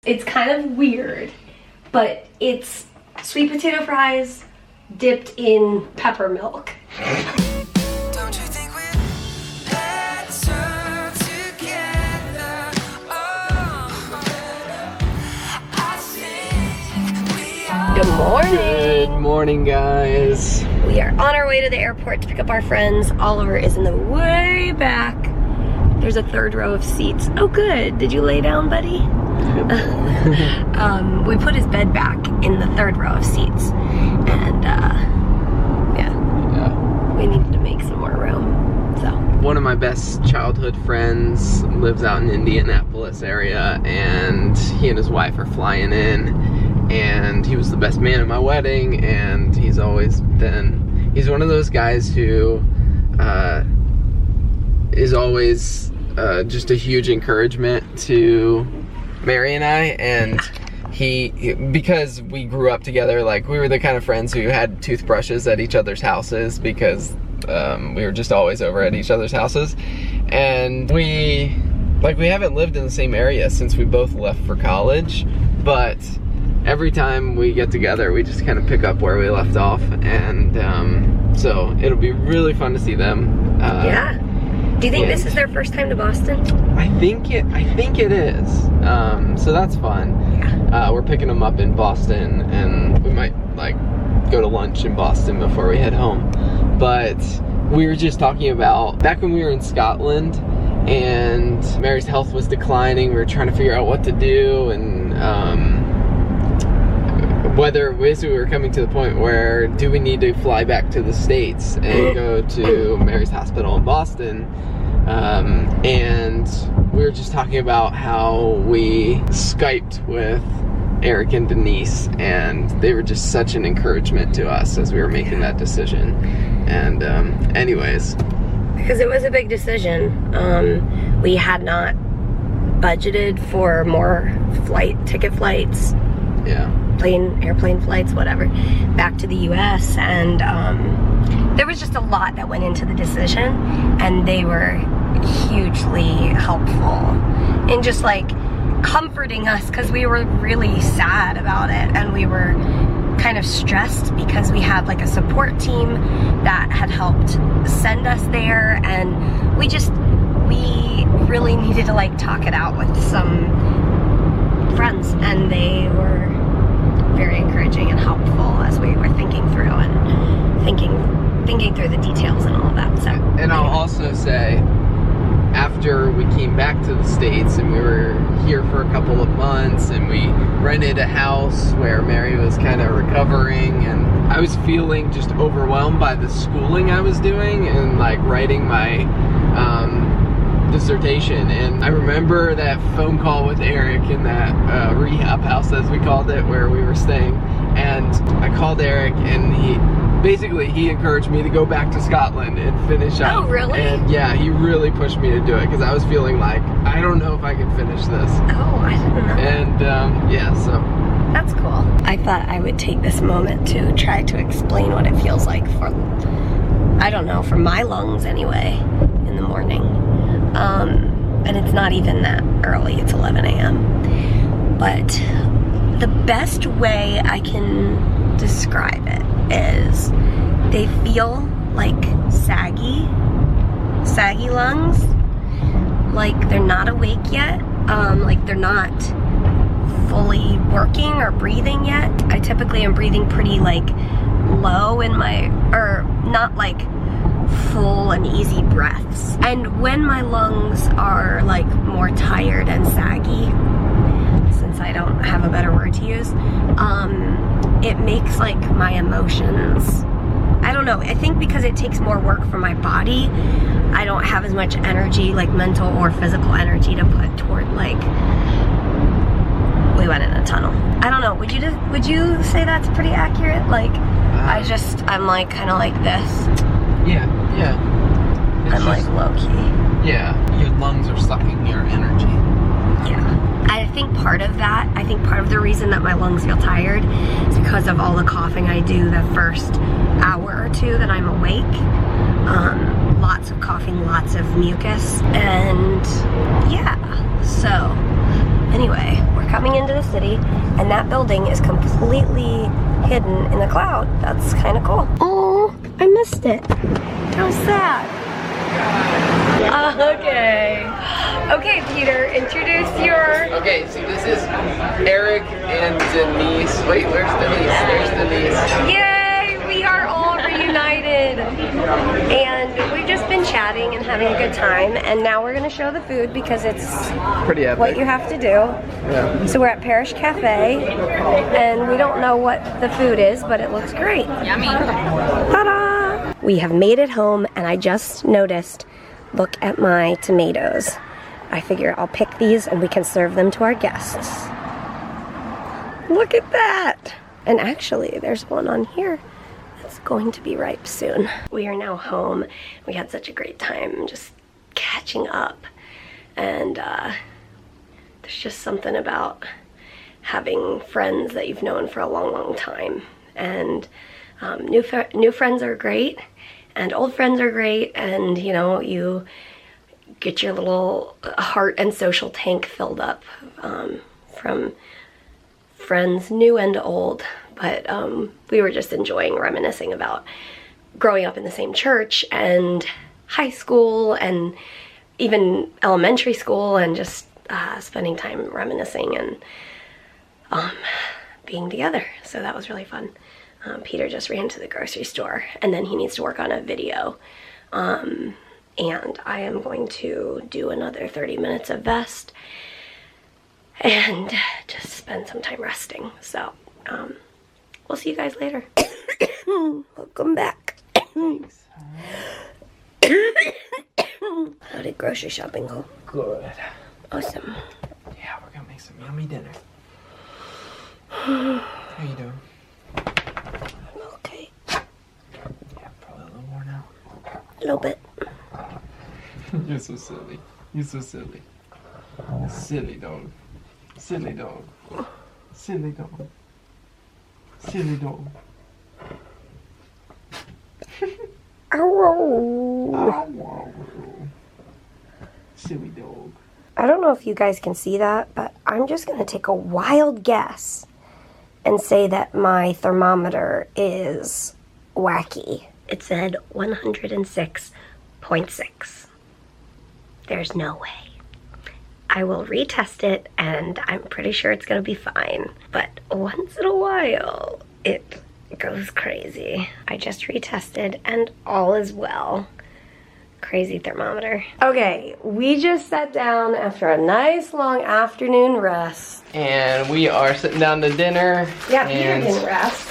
It's kind of weird, but it's sweet potato fries dipped in pepper milk. Good morning. Good morning, guys. We are on our way to the airport to pick up our friends. Oliver is in the way back. There's a third row of seats. Oh, good. Did you lay down, buddy? We put his bed back in the third row of seats, and yeah, we needed to make some more room. So one of my best childhood friends lives out in Indianapolis area, and he and his wife are flying in. And he was the best man at my wedding, and he's always been, he's one of those guys who is always just a huge encouragement to Mary and I. And because we grew up together, like we were the kind of friends who had toothbrushes at each other's houses because we were just always over at each other's houses. And we haven't lived in the same area since we both left for college, but every time we get together, we just kind of pick up where we left off, and so it'll be really fun to see them. Yeah. Do you think this is their first time to Boston? I think it is. So that's fun. Yeah. We're picking them up in Boston, and we might go to lunch in Boston before we head home. But we were just talking about back when we were in Scotland, and Mary's health was declining. We were trying to figure out what to do, and whether basically we were coming to the point where do we need to fly back to the States and go to Mary's hospital in Boston, and we were just talking about how we Skyped with Eric and Denise, and they were just such an encouragement to us as we were making that decision. And anyways, because it was a big decision. We had not budgeted for more ticket flights. Yeah. Airplane flights, whatever, back to the US, and there was just a lot that went into the decision, and they were hugely helpful in just comforting us, because we were really sad about it, and we were kind of stressed because we had a support team that had helped send us there, and we really needed to talk it out with some friends, and they were very encouraging and helpful as we were thinking through the details and all of that. So, and I'll also say, after we came back to the States and we were here for a couple of months, and we rented a house where Mary was kind of recovering, and I was feeling just overwhelmed by the schooling I was doing and writing my dissertation. And I remember that phone call with Eric in that rehab house, as we called it, where we were staying, and I called Eric, and he encouraged me to go back to Scotland and finish up. Oh, really? And yeah, he really pushed me to do it, because I was feeling I don't know if I can finish this. Oh, I didn't know. And yeah, so that's cool. I thought I would take this moment to try to explain what it feels like for, I don't know, for my lungs anyway, in the morning. And it's not even that early, it's 11 a.m. But the best way I can describe it is they feel like saggy lungs, they're not awake yet, they're not fully working or breathing yet. I typically am breathing pretty low in not full and easy breaths. And when my lungs are more tired and saggy, since I don't have a better word to use, it makes my emotions, I don't know, I think because it takes more work for my body, I don't have as much energy, mental or physical energy, to put toward we went in a tunnel. I don't know, would you say that's pretty accurate? I'm kind of like this. Yeah. I'm low key. Yeah, your lungs are sucking your energy. Yeah. I think part of the reason that my lungs feel tired is because of all the coughing I do the first hour or two that I'm awake. Lots of coughing, lots of mucus, and yeah, so anyway, we're coming into the city, and that building is completely hidden in the cloud. That's kind of cool. Oh, I missed it. How sad. Okay. Okay, Peter, introduce your... Okay, so this is Eric and Denise. Wait, where's Denise? There's Denise. Yay! We are all reunited. And we've just been chatting and having a good time, and now we're gonna show the food because it's Pretty epic. what you have to do. Yeah. So we're at Parish Cafe, and we don't know what the food is, but it looks great. Yummy. Ta-da! We have made it home, and I just noticed, look at my tomatoes. I figure I'll pick these and we can serve them to our guests. Look at that! And actually, there's one on here that's going to be ripe soon. We are now home. We had such a great time just catching up. And there's just something about having friends that you've known for a long, long time. And new friends are great, and old friends are great, and you know, you get your little heart and social tank filled up from friends new and old. But we were just enjoying reminiscing about growing up in the same church and high school and even elementary school, and just spending time reminiscing and being together. So that was really fun. Peter just ran to the grocery store, and then he needs to work on a video. And I am going to do another 30 minutes of vest and just spend some time resting. So we'll see you guys later. Welcome back. How did grocery shopping go? Good. Awesome. Yeah, we're gonna make some yummy dinner. How you doing? Okay. Yeah, probably a little worn out. A little bit. You're so silly. You're so silly. Silly dog. Silly dog. Silly dog. Silly dog. Ow. Silly dog. I don't know if you guys can see that, but I'm just gonna take a wild guess and say that my thermometer is wacky. It said 106.6. There's no way. I will retest it, and I'm pretty sure it's gonna be fine. But once in a while, it goes crazy. I just retested, and all is well. Crazy thermometer. Okay, we just sat down after a nice long afternoon rest. And we are sitting down to dinner. Yeah, Peter and didn't rest.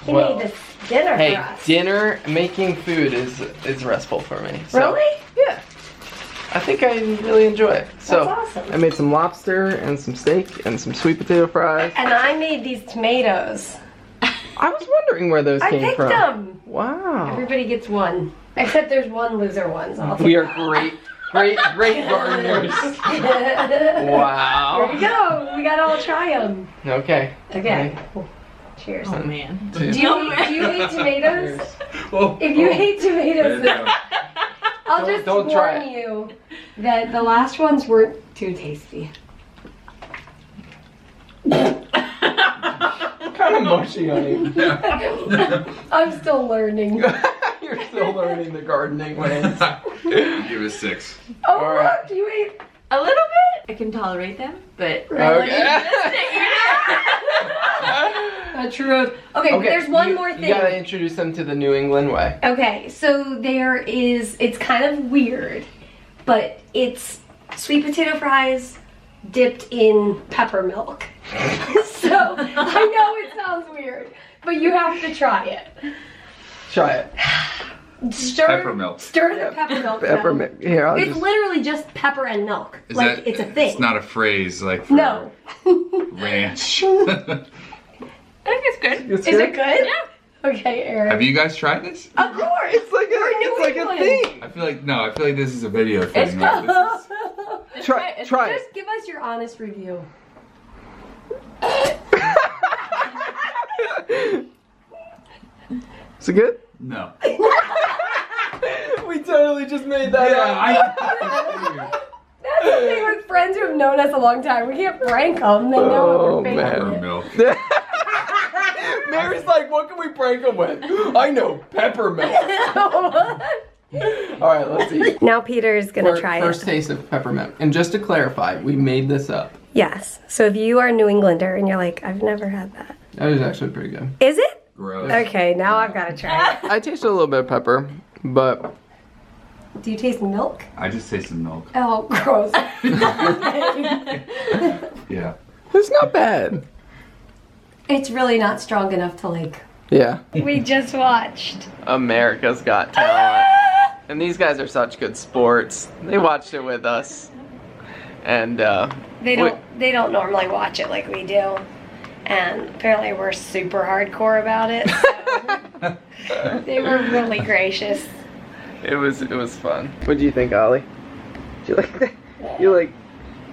He well, made this dinner hey, for us. dinner, making food is restful for me. So, Really? yeah. I think I really enjoy it. So awesome. I made some lobster and some steak and some sweet potato fries. And I made these tomatoes. I was wondering where those I came picked from. them. Wow. Everybody gets one. Except there's one loser one, so I'll take We are that. great gardeners. Wow. There you go. We gotta all try them. Okay. Okay. Cheers. Oh man. Do you hate tomatoes? Well, If you hate tomatoes, I'll just don't try warn you that the last ones weren't too tasty. kind of mushy on you. I'm still learning. You're still learning the gardening ways. Give it 6. Oh, All right. look, you ate. A little bit. I can tolerate them, but Okay. The truth. Okay, but there's one more thing. You gotta introduce them to the New England way. Okay, so it's kind of weird, but it's sweet potato fries dipped in pepper milk. So, I know it sounds weird, but you have to try it. Try it. Pepper milk. Stir the pepper milk. Peppermint. Here, I'll It's just. literally just pepper and milk. Is like, that, it's a thing. It's not a phrase like for No. ranch. I think it's good. It's Is good? it good? Yeah. Okay, Aaron. Have you guys tried this? Of course. It's like We're New it's like a England. thing. I feel like this is a video thing. It's Like, this is, Try it. Just give us your honest review. Is it good? no. We totally just made that up. That's the thing with friends who have known us a long time. We can't prank them. They know we're man. Milk. Mary's like, what can we prank them with? I know, peppermint. All right, let's eat. Now Peter's gonna try First it. taste of peppermint. And just to clarify, we made this up. Yes. So if you are a New Englander and you're like, I've never had that. That is actually pretty good. Is it? Gross. Okay, now I've got to try it. I tasted a little bit of pepper, but Do you taste milk? I just tasted milk. Oh, gross. Yeah. it's not bad. It's really not strong enough to like. Yeah. We just watched. America's Got Talent. And these guys are such good sports. They watched it with us. And They don't normally watch it like we do. And apparently we're super hardcore about it. So they were really gracious. it was fun. What do you think, Ollie? Did you like that? You like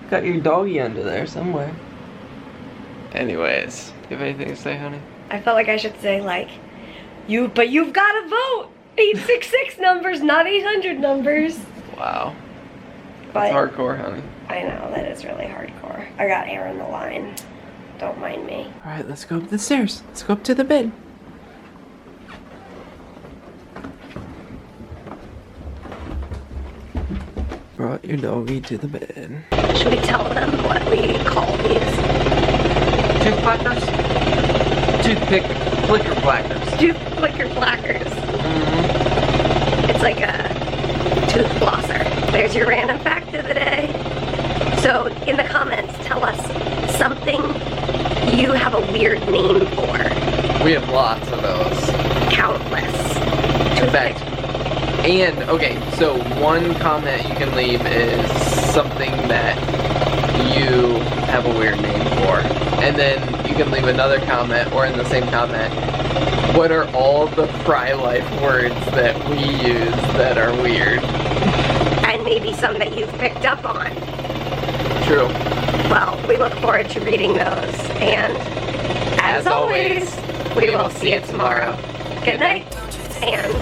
got your doggy under there somewhere. Anyways, you have anything to say, honey? I felt like I should say like, you've got to vote. 866 numbers, not 800 numbers. Wow. But It's hardcore, honey. I know, that is really hardcore. I got air in the line. Don't mind me. All right, let's go up the stairs. Let's go up to the bed. Brought your doggy to the bed. Should we tell them what we call these? Tooth plackers? Toothpick flicker plackers. Tooth flicker plackers. It's like a tooth flosser. There's your random fact of the day. So in the comments, tell us something you have a weird name for. We have lots of those. Countless. In fact, and okay, so one comment you can leave is something that you have a weird name for. And then you can leave another comment, or in the same comment, what are all the Frey life words that we use that are weird? And maybe some that you've picked up on. True. Well, we look forward to reading those. And as always, we will see you tomorrow. Good night. And